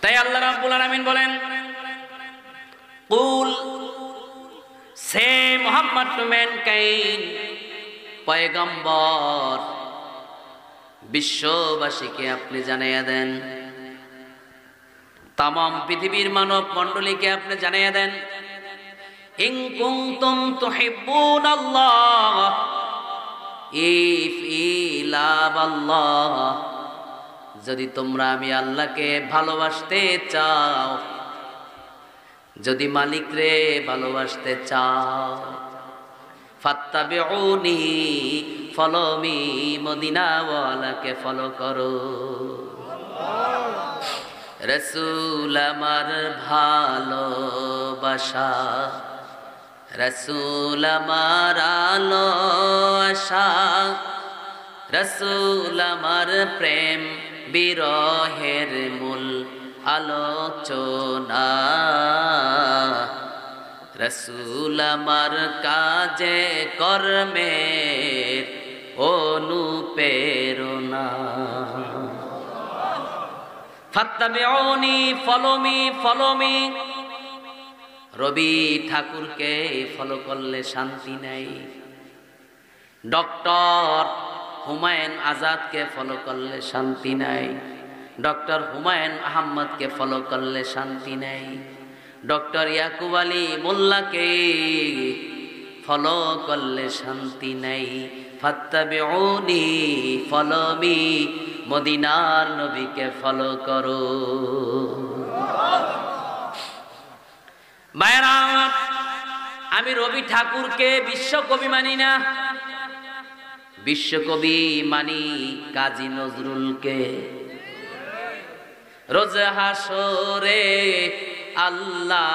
তাই আল্লাহ রাব্বুল আলামিন বলেন, কুল সে মুহাম্মদ টু ম্যানকাইন্ড, পয়গম্বর বিশ্ববাসীকে আপনি জানাইয়া দেন, তামাম পৃথিবীর মানব মণ্ডলীকে আপনি জানাইয়া দেন, ইন কুনতুম তুহিব্বুনাল্লাহ ইফইলাবাল্লাহ, যদি তোমরা আমি আল্লাহকে ভালোবাসতে চাও, যদি মালিক রে ভালোবাসতে চাও, ফাত্তাবিউনি, ফলো মি, মদিনাওয়ালাকে ফলো করো। রাসূল আমার ভালোবাসা, রাসূল আমার আলো আশা, রাসূল আমার প্রেম বিরহের মূল আলোচনা, রাসূল আমার কাজে কর্মের অনুপ্রেরণা। ফাত্তাবিউনি, ফলো মি, ফলো মি। রবি ঠাকুরকে ফলো করলে শান্তি নেই, ডক্টর হুমায়ুন আজাদকে ফলো করলে শান্তি নাই, ডক্টর হুমায়ুন আহমদকে ফলো করলে শান্তি নেই, ডক্টর ইয়াকুব আলী মোল্লাকে ফলো করলে শান্তি নেই। ফাত্তাবিউনি, ফলো মি, মদিনার নবীকে ফলো করো। ভাইরা, আমি রবি ঠাকুরকে বিশ্বকবি মানি না, বিশ্বকবি মানি কাজী নজরুলকে। রোজ হাসরে আল্লাহ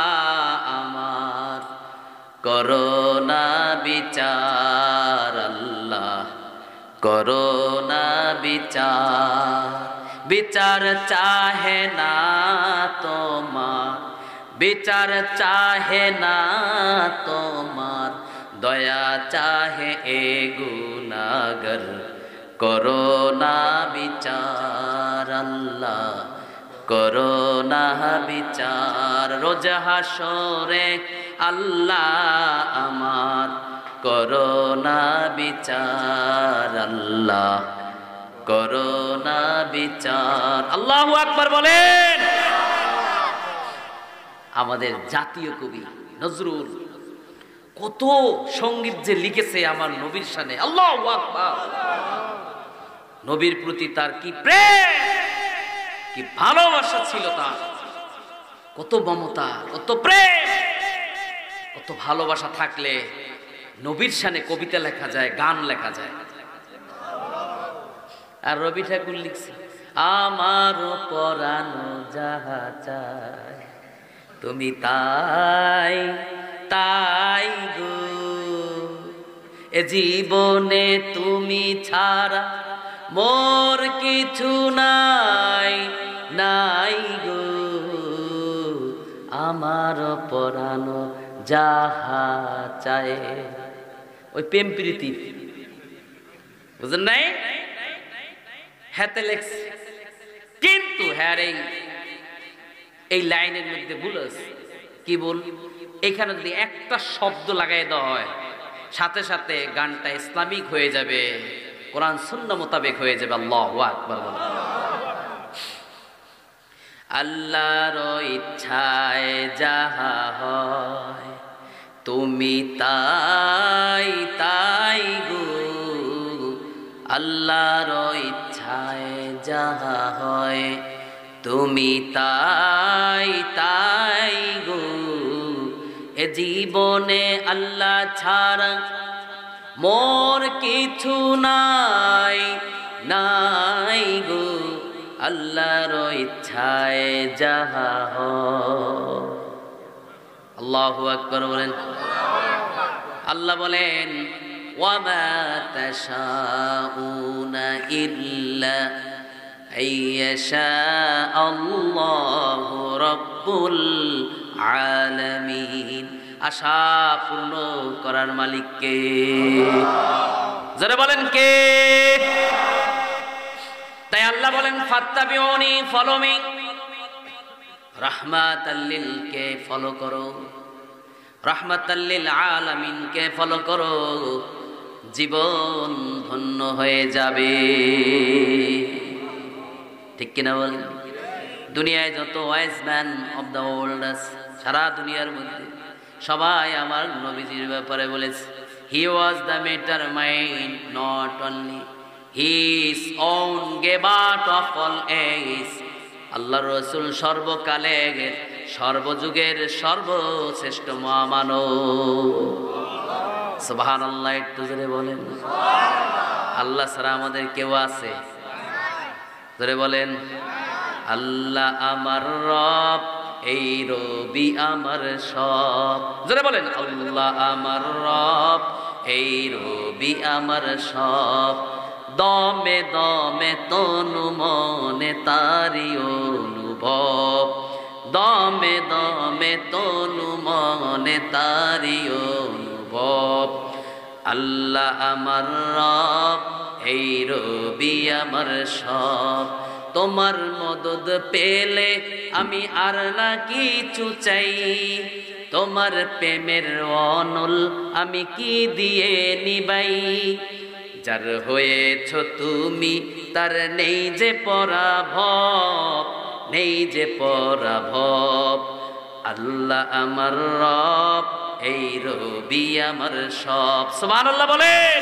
আমার করোনা বিচার, আল্লাহ করোনা বিচার, বিচার চাহে না তোমার, বিচার চাহে না তোমার, দয়া চাহে এ গুনাহগার, করোনা বিচার, আল্লাহ করোনা বিচার। রোজ হাসরে আল্লাহ আমার করোনা বিচার, আল্লাহ করোনা বিচার। আল্লাহু আকবার বলেন। আমাদের জাতীয় কবি নজরুল কত সঙ্গীত যে লিখেছে আমার নবীর শানে, আল্লাহু আকবার। নবীর প্রতি তার কি প্রেম, কি ভালোবাসা ছিল তার, কত মমতা, কত প্রেম, কত ভালোবাসা থাকলে নবীর শানে কবিতা লেখা যায়, গান লেখা যায়। আর রবি ঠাকুর লিখছে, আমার পরানো যাহা চায় তুমি তাই তাই গো, এ জীবনে তুমি ছাড়া মোর কিছু নাই নাই গো, আমার পরানো যাহা চায়। ওই প্রেম প্রীতি বুঝেন নাই, হাতে লেখছে, কিন্তু হ্যাঁ এই লাইনের মধ্যে ভুল আছে। কি বল? এখানে যদি একটা শব্দ লাগাই দেওয়া হয়, সাথে সাথে গানটা ইসলামিক হয়ে যাবে, কোরআন সুন্নাহ মোতাবেক হয়ে যাবে। আল্লাহু আকবার বলেন। আল্লাহর ইচ্ছায় যাহা হয় তুমি তাই তাই গো, আল্লাহর ইচ্ছায় যাহা হয় তুমি তাই তাই গো, এ জীবনে আল্লাহ ছাড়া মোর কিছু নাই নাই গো, আল্লাহর ইচ্ছায় যাহা হয়। আল্লাহু আকবার বলেন। আল্লাহ বলেন, ওয়ামা তাশাউনা ইল্লা আইয়াশা আল্লাহু রাব্বুল আলামিন। আশা পূর্ণ করার মালিক কে? যারা বলেন কে? তাই আল্লাহ বলেন, ফাত্তাবিউনি, ফলো মি। রাহমাতাল্লিলকে ফলো করো, রাহমাতাল্লিল আলামিনকে ফলো করো, জীবন ধন্য হয়ে যাবে। ঠিক কিনা বলেন? দুনিয়ায় যত wise man of the world আছে সারা দুনিয়ার মধ্যে, সবাই আমার নবীজির ব্যাপারে বলেছে, he was the master mind, not only his own গেবাট অফ অল এজ। আল্লাহর রাসূল সর্বকালের সর্বযুগের সর্বশ্রেষ্ঠ মহামানব। সুবহানাল্লাহ, একটু জোরে বলেন। আল্লাহ ছাড়া আমাদের কেউ আছে? জোরে বলেন। আল্লাহ আমার রব, এই রবি আমার সব। জোরে বলেন। আল্লাহ আমার রব, এই রবি আমার সব। দমে দমে তনু মনে তারি অনুভব, দমে দমে তনু মনে তারি অনুভব। আল্লাহ আমার রব, এই রবি আমার সব। তোমার মদদ পেলে আমি আর না কিছু চাই, তোমার প্রেমের অনল আমি কি দিয়ে নিবাই। যার হয়েছ তুমি তার নেই যে পরাভব, নেই যে পরাভব। আল্লাহ আমার রব, এই রবি আমার সব। সুবহানাল্লাহ বলেন।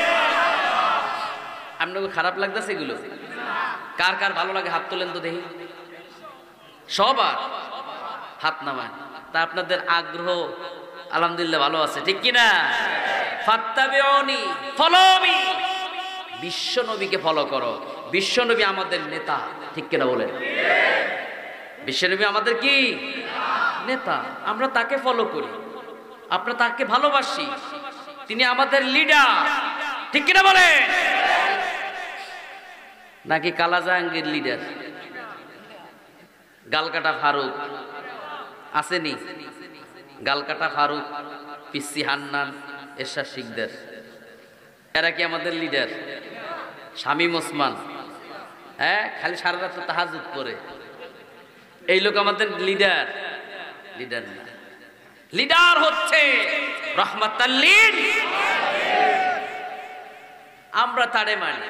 আপনাকে খারাপ লাগতেছে এগুলো? কার কার ভালো লাগে হাত তোলেন তো দেখি। সবার হাত নামান। তা আপনাদের আগ্রহ আলহামদুলিল্লাহ ভালো আছে, ঠিক কিনা? ফাত্তাবিউনি, ফলো মি। বিশ্ব নবীকে ফলো করো। বিশ্ব নবী আমাদের নেতা, ঠিক কিনা বলেন? বিশ্ব নবী আমাদের কি নেতা? আমরা তাকে ফলো করি, আমরা তাকে ভালোবাসি, তিনি আমাদের লিডার, ঠিক কিনা বলেন? নাকি কালা জাহাঙ্গীর লিডার? গালকাটা ফারুক আসেনি? গালকাটা ফারুক, পিসি হান্নান, এরশাদ শিকদার, এরা কি আমাদের লিডার? শামীম ওসমান, হ্যাঁ, খালি সারা রাত তাহাজ্জুদ করে, এই লোক আমাদের লিডার? লিডার না। লিডার হচ্ছে রাহমাতাল্লিল। আমরা তারে মানি,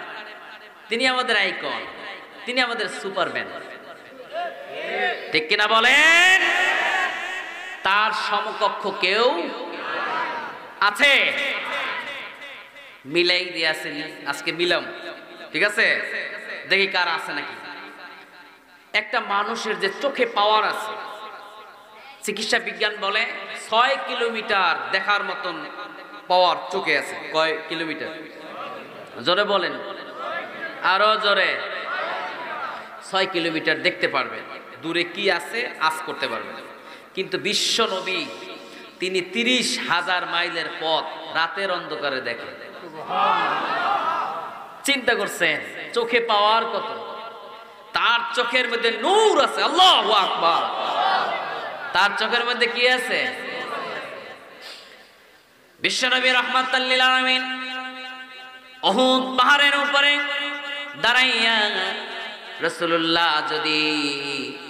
তিনি আমাদের আইকন, তিনি আমাদের সুপারম্যান, ঠিক কিনা বলেন? তার সমকক্ষ কেউ আছে? মিলাই দিয়েছে, আজকে মিলাম, ঠিক আছে? দেখি কার আছে নাকি। একটা মানুষের যে চোখে পাওয়ার আছে, চিকিৎসা বিজ্ঞান বলে 6 কিলোমিটার দেখার মতন পাওয়ার চোখে আছে। কয় কিলোমিটার? জোরে বলেন, আরো জোরে। 6 কিলোমিটার দেখতে পারবেন, দূরে কি আছে আজ করতে পারবেন। কিন্তু বিশ্ব নবী তিনি 30,000 মাইলের পথ রাতের অন্ধকারে দেখেন। চিন্তা করছেন চোখে পাওয়ার কত? তার চোখের মধ্যে নূর আছে। আল্লাহু আকবার। তার চোখের মধ্যে কি আছে? বিশ্ব নবী রাহমাতাল লিল আলামিন উহুদ পাহাড়ের উপরে দাঁড়াইয়া রাসূলুল্লাহ যদি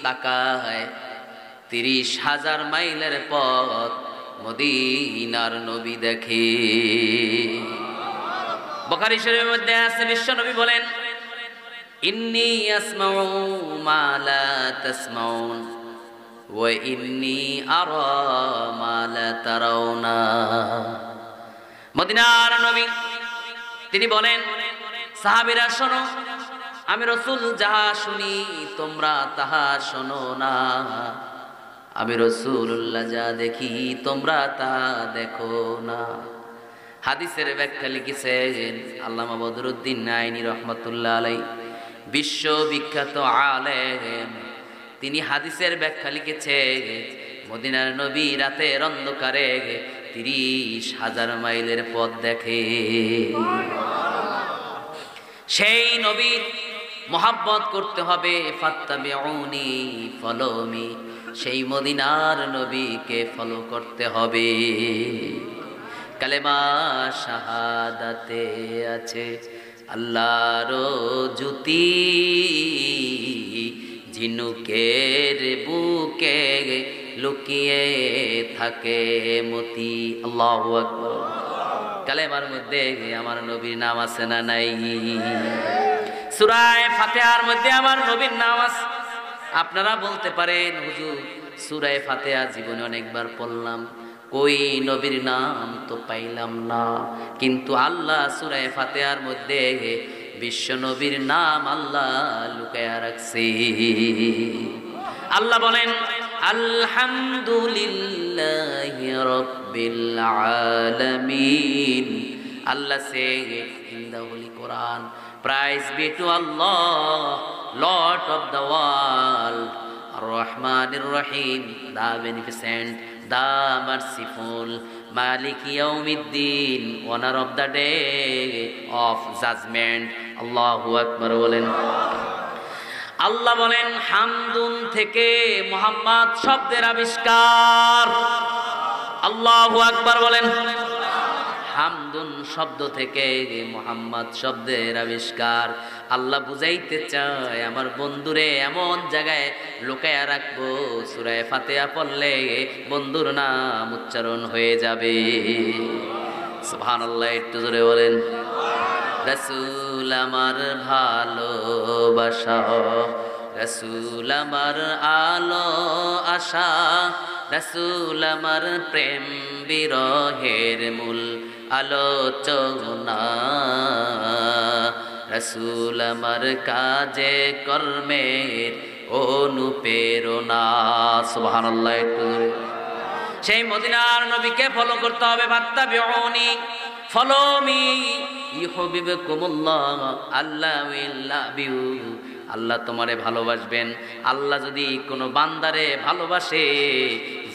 তাকায়, 30,000 মাইলের পথ মদিনার নবী দেখে। বুখারী শরীফের মধ্যে আছে, বিশ্ব নবী বলেন, ইন্নী আসমাউ মা লা তাসমাউন ওয়া ইন্নী আরা মা লা তারাউনা। মদিনার নবী তিনি বলেন, সাহাবীরা শোনো, আমি রাসূল যাহা শুনি তোমরা তাহা শোনো না, আমি রাসূলুল্লাহ যা দেখি তোমরা তা দেখো না। হাদিসের ব্যাখ্যা লিখেছেন আল্লামা বদরুদ্দীন নাইনি রহমাতুল্লাহ আলাইহি, বিশ্ববিখ্যাত আলেম। তিনি হাদিসের ব্যাখ্যা লিখেছেন, মদিনার নবী রাতের অন্ধকারে 30,000 মাইলের পথ দেখে। সেই নবীর মোহাব্বত করতে হবে। ফাত্তাবিউনি, ফলো মি। সেই মদিনার নবীকে ফলো করতে হবে। কালেমা শাহাদাতে আছে আল্লাহর জ্যোতি, ঝিনুকের বুকে লুকিয়ে থাকে মতি। আল্লাহু আকবার। কালেমার মধ্যে আমার নবীর নাম আছে না নাই? সূরা ফাতিহার মধ্যে আমার নবীর নাম আছে। আপনারা বলতে পারেন হুজুর সূরা ফাতিহা জীবনে অনেকবার পড়লাম, কই নবীর নাম তো পাইলাম না। কিন্তু আল্লাহ সূরা ফাতিহার মধ্যে বিশ্ব নবীর নাম আল্লাহ লুকায়া রাখছে। আল্লাহ বলেন আলহামদুলিল্লাহি রাব্বিল আলামিন। আল্লাহ says in the Holy Quran, praise be to Allah, Lord of the world, Ar-Rahman Ar-Rahim, the beneficent, the merciful, Malik Yawmiddin, owner of the day of judgment. Allahu Akbar বলেন। আল্লাহ বলেন হামদুন থেকে মুহাম্মদ শব্দের আবিষ্কার। আল্লাহু আকবার বলেন। হামদুন শব্দ থেকে মুহাম্মদ শব্দের আবিষ্কার। আল্লাহ বুঝাইতে চায় আমার বন্ধুরে এমন জায়গায় লুকায়া রাখবো, সূরা ফাতিহা পড়লে বন্ধুর নাম উচ্চারণ হয়ে যাবে। সুবহানাল্লাহ, একটু জোরে বলেন। রাসূল আমার ভালোবাসা, রাসূল আমার আলো আশা, রাসূল আমার প্রেম বিরহের মূল আলোচনা, রাসূল আমার কাজে কর্মের অনুপ্রেরণা। সুবহানাল্লাহ, একটু সেই মদিনার নবীকে ফলো করতে হবে। ফাত্তাবিউনি, ফলো মি ইউহিব্বুকুমুল্লাহ, আল্লাহ উইল লাভ ইউ। আল্লাহ তোমারে ভালোবাসবেন। আল্লাহ যদি কোনো বান্দারে ভালোবাসে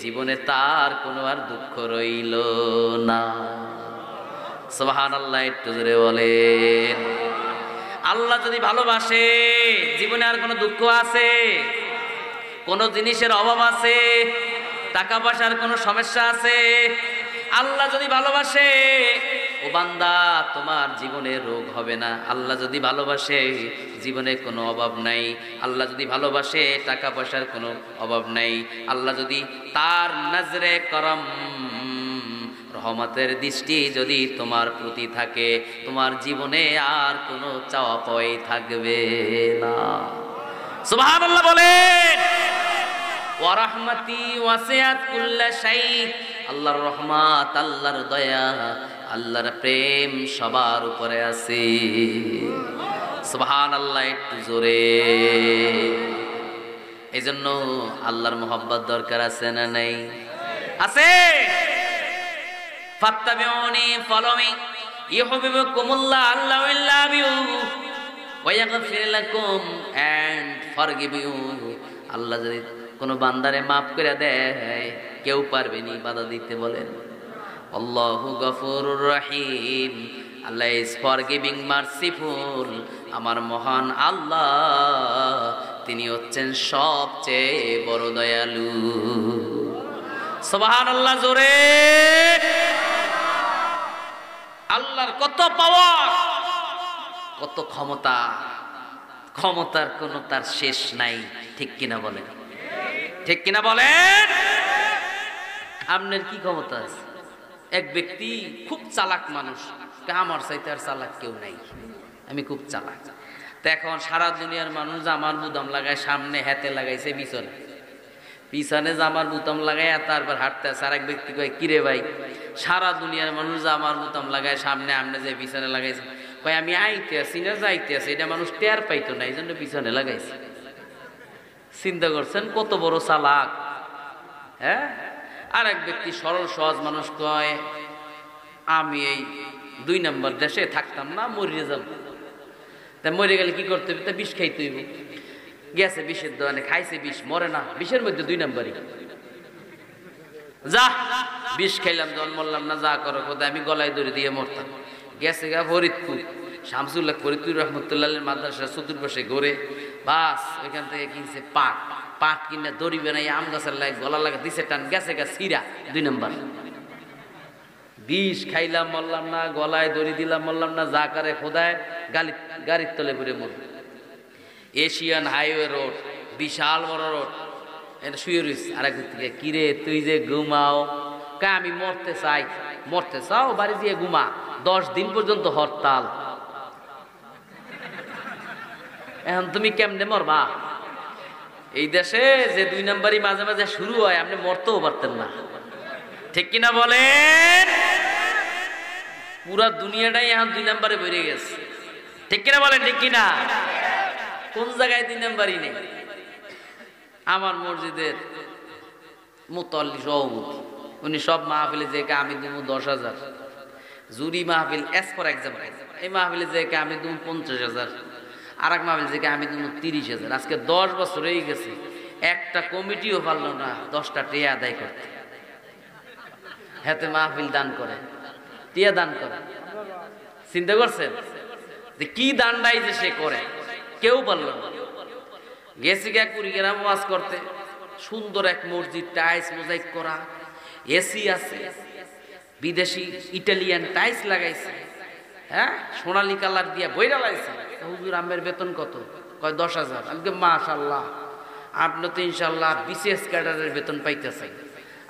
জীবনে তার কোনো আর দুঃখ রইল না। সুবহানাল্লাহ, একটু জোরে বলেন। আল্লাহ যদি ভালোবাসে জীবনে আর কোনো দুঃখ আছে? কোনো জিনিসের অভাব আছে? টাকা পয়সার কোনো সমস্যা আছে? আল্লাহ যদি ভালোবাসে ও বান্দা তোমার জীবনে রোগ হবে না। আল্লাহ যদি ভালোবাসে জীবনে কোনো অভাব নাই। আল্লাহ যদি ভালোবাসে টাকা পয়সার কোনো অভাব নাই। আল্লাহ যদি তার নজরে করম রহমতের দৃষ্টি যদি তোমার প্রতি থাকে, তোমার জীবনে আর কোনো চাওয়া পাওয়াই থাকবে না। সুবহানাল্লাহ বলেন। ওয়া রাহমাতি ওয়াসিআত কুল্লা শাই। আল্লাহর রহমত, আল্লাহর দয়া, আল্লাহর প্রেম সবার উপরে আছে। সুবহানাল্লাহ, একটু জোরে। এজন্য আল্লাহর মোহাব্বত দরকার আছে না নাই? আছে। ফাত্তাবিউনি, ফলো মি ইউহিব্বুকুমুল্লাহ, আল্লাহ উইল লাভ ইউ ওয়া ইয়াগফির লাকুম এন্ড ফরগিভ ইউ। আল্লাহ যদি কোনো বান্দারে মাফ করে দেয় কেউ পারবে নি বাধা দিতে। বলেন আল্লাহু গফুরুর রহিম, আল্লাহ ইজ ফরগিভিং মার্সিফুল। আমার মহান আল্লাহ তিনি হচ্ছেন সবচেয়ে বড় দয়ালু। সুবহানাল্লাহ, জোরে। আল্লাহর কত পাওয়ার, কত ক্ষমতা, ক্ষমতার কোনো তার শেষ নাই। ঠিক কিনা বলেন? ঠিক কিনা বলেন? আপনার কি ক্ষমতা আছে? এক ব্যক্তি খুব চালাক মানুষ, আমার চাইতে আর চালাক কেউ নাই, আমি খুব চালাক। তো এখন সারা দুনিয়ার মানুষ জামার বুতাম লাগায় সামনে, হাতে লাগাইছে পিছনে, পিছনে জামার বুতাম লাগায় তারপর হাঁটতে আছে। আর এক ব্যক্তি কয় কিরে ভাই, সারা দুনিয়ার মানুষ জামার বুতাম লাগায় সামনে, আপনি যে পিছনে লাগাইছে। কয় আমি আইতে আছি না যাইতে আছি, এটা মানুষ টের পাইতো না, এই জন্য পিছনে লাগাইছে। চিন্তা করছেন কত বড় চালাক? হ্যাঁ। আর এক ব্যক্তি সরল সহজ মানুষ কয় আমি এই 2 নম্বর দেশে থাকতাম না, মরিয়ে যাব। তা মরে গেলে কি করতে হবে? তা বিষ খাইতে হইব। গেছে বিষের দোকানে, খাইছে বিষ, মরে না, বিষের মধ্যে 2 নম্বরই। যা বিষ খাইলাম, জল মরলাম না, যা করো খোদা, আমি গলায় দড়ি দিয়ে মরতাম। গেছে গা ফরিদপুর, শামসুল্লাহ ফরিদপুর রহমতুল্লাহ মাদ্রাসা চতুর্পাশে ঘুরে, বাস ওইখান থেকে কিনছে পাট, পাট কিনে দড়ি বানাই আম গাছের লাগে গলা লাগা দিছে টান, গেছে গা সিরা 2 নম্বর। বিষ খাইলাম মরলাম না, গলায় দড়ি দিলাম মরলাম না, যা করে খোদায় গাড়ির তলে ঘুরে মর। এশিয়ান হাইওয়ে রোড বিশাল বড় রোড, এটা শুয়ে রয়েছে। আরেক থেকে, কিরে তুই যে ঘুমাও, কা আমি মরতে চাই। মরতে চাও, বাড়ি দিয়ে ঘুমা, 10 দিন পর্যন্ত হরতাল। এখন তুমি কেমনে মরবা? এই দেশে যে 2 নাম্বারই মাঝে মাঝে শুরু হয়, আপনি মরতেও পারতেন না, ঠিক কিনা বলেন? পুরা দুনিয়াটাই এখন 2 নাম্বারে বেড়ে গেছে, ঠিক কিনা বলেন? ঠিক কিনা? কোন জায়গায় 2 নাম্বারই নেই? আমার মসজিদের মুতল্লি সভাপতি, উনি সব মাহফিলে যে আমি দিব 10,000, জুরি মাহফিল এস ফর এক্সাম্পল, এই মাহফিলে যে আমি দিব 50,000, আর এক মাহফিল যে আমি দিব 30,000। আজকে 10 বছর হয়ে গেছে, একটা কমিটিও পারলো না 10টা টিয়া আদায় করতে। হাতে মাহফিল দান করে, টিয়া দান করে। চিন্তা করছেন যে কি দানটাই যে সে করে, কেউ পারলো না। গেছি গা কুড়িগ্রাম ওয়াজ করতে, সুন্দর এক মসজিদ, টাইলস মোজাইক করা, এসি আছে, বিদেশি ইটালিয়ান টাইলস লাগাইছে, হ্যাঁ, সোনালী কালার দিয়া বইরা লাগাইছে। হুজুর আমের বেতন কত? কয় 10,000। আমি কে মাশাআল্লাহ, আপনি তো ইনশাআল্লাহ বিসিএস ক্যাডারের বেতন পাইতেছেন।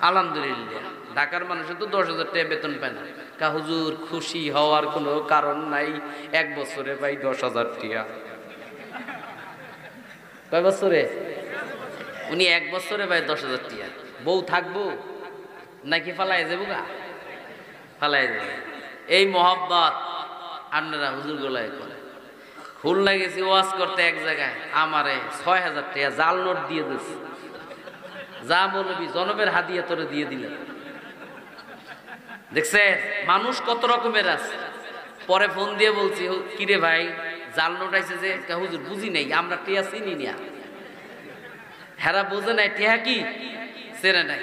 আলহামদুলিল্লাহ, ঢাকার মানুষের তো 10,000 টাকা বেতন পায় না। কা হুজুর খুশি হওয়ার কোনো কারণ নাই, 1 বছরে পাই 10,000 টাকা। কয় বছরে? উনি 1 বছরে পায় 10,000 টাকা। বউ থাকবো নাকি ফালাই যাবো? গা ফালাই যাবে। এই মহব্বত আপনারা হুজুর গোলায় করে। খুলনা গেছি ওয়াজ করতে, এক জায়গায় আমারে 6,000 টাকা জাল নোট দিয়ে দিচ্ছে। যা বলবি জনমের হাদিয়া তোরে দিয়ে দিলেন। দেখছে মানুষ কত রকমের আছে। পরে ফোন দিয়ে বলছি, কিরে ভাই জাল নোট আইছে যে? হুজুর বুঝি নাই, আমরা টিয়া চিনি না। হেরা বোঝে নাই টিয়া কি চেনে নাই,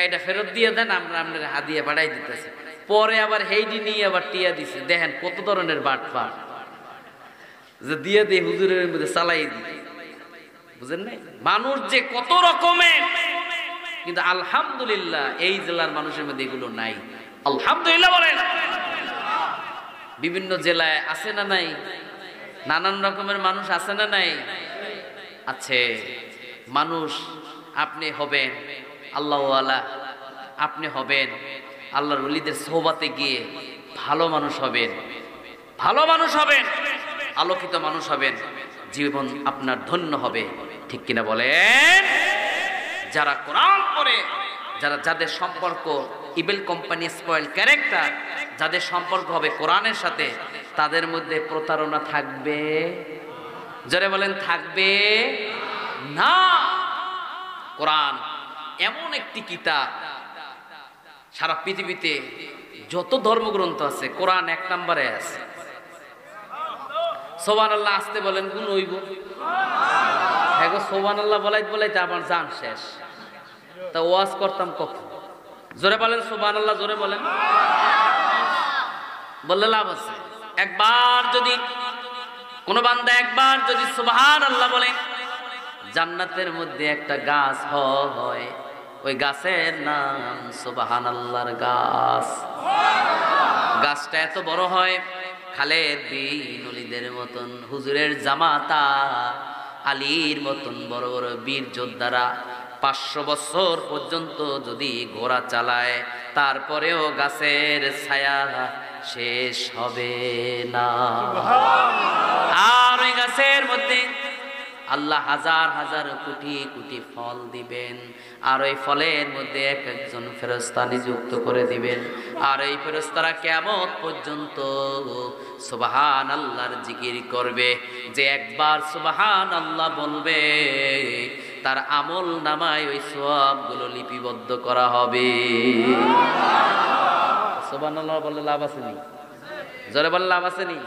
এটা ফেরত দিয়ে দেন, আমরা আপনার হাদিয়া বাড়াই দিতেছি। পরে আবার হেইডি নিয়ে আবার টিয়া দিছে। দেখেন কত ধরনের বাটপার, যে দিয়ে দিয়ে হুজুরের মধ্যে চালাই দিই। বুঝেন নাই মানুষ যে কত রকমের, কিন্তু আলহামদুলিল্লাহ এই জেলার মানুষের মধ্যে এগুলো নাই। আলহামদুলিল্লাহ বলেন। বিভিন্ন জেলায় আছে না নাই? নানান রকমের মানুষ আছে না নাই? আছে। মানুষ আপনি হবেন আল্লাহওয়ালা, আপনি হবেন আল্লাহর ওলিদের সোহবাতে গিয়ে ভালো মানুষ হবেন, ভালো মানুষ হবেন, আলোকিত মানুষ হবেন, জীবন আপনার ধন্য হবে, ঠিক কিনা বলেন? যারা কোরআন পড়ে, যাদের সম্পর্ক ইবেল কোম্পানি স্পয়েল ক্যারেক্টার, যাদের সম্পর্ক হবে কোরআনের সাথে, তাদের মধ্যে প্রতারণা থাকবে? যারা বলেন থাকবে না। কোরআন এমন একটি কিতাব, সারা পৃথিবীতে যত ধর্মগ্রন্থ আছে কোরআন 1 নম্বরে আছে। সুবহানাল্লাহ আসতে বলেন, গুণ হইব। হ্যাঁ গো, সুবহানাল্লাহ বলাইতে আমার জান শেষ। তা ওয়াজ করতাম কখন? জোরে বলেন সুবহানাল্লাহ, জোরে বলেন। বললে লাভ আছে। একবার যদি কোন বান্দা একবার যদি সুবহানাল্লাহ বলে, জান্নাতের মধ্যে একটা গাছ হয়, ওই গাছের নাম সুবহানাল্লাহর গাছ। গাছটা এত বড় হয়, খালেদ বিন ওলীদের মতন, হুজুরের জামাতা আলীর মতন বড় বড় বীর যোদ্ধারা 500 বছর পর্যন্ত যদি ঘোড়া চালায়, তারপরেও গাছের ছায়া শেষ হবে না। আর ওই গাছের মধ্যে আল্লাহ হাজার হাজার কোটি কোটি ফল দিবেন, আর ওই ফলের মধ্যে এক একজন ফেরেশতা নিযুক্ত করে দিবেন। আর এই ফেরেশতারা কিয়ামত পর্যন্ত সুবহানাল্লাহর জিকির করবে। যে একবার সুবহানাল্লাহ বলবে, তার আমল নামায় ওই সওয়াবগুলো লিপিবদ্ধ করা হবে। সুবহানাল্লাহ বললে লাভ আছে নি? জোরে বললে লাভ আছে নি?